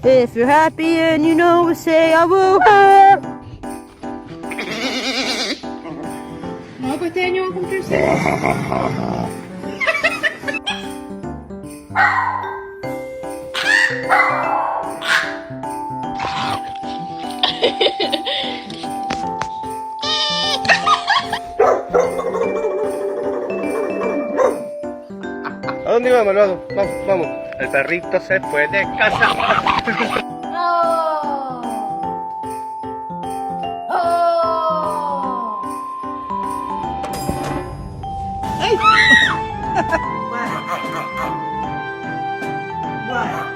If you're happy and you know it, say I will. Magugustuhan niyo akong person. ¿A dónde vamos, Malvado? Vamos, vamos. El perrito se puede casar. Oh. Oh. What?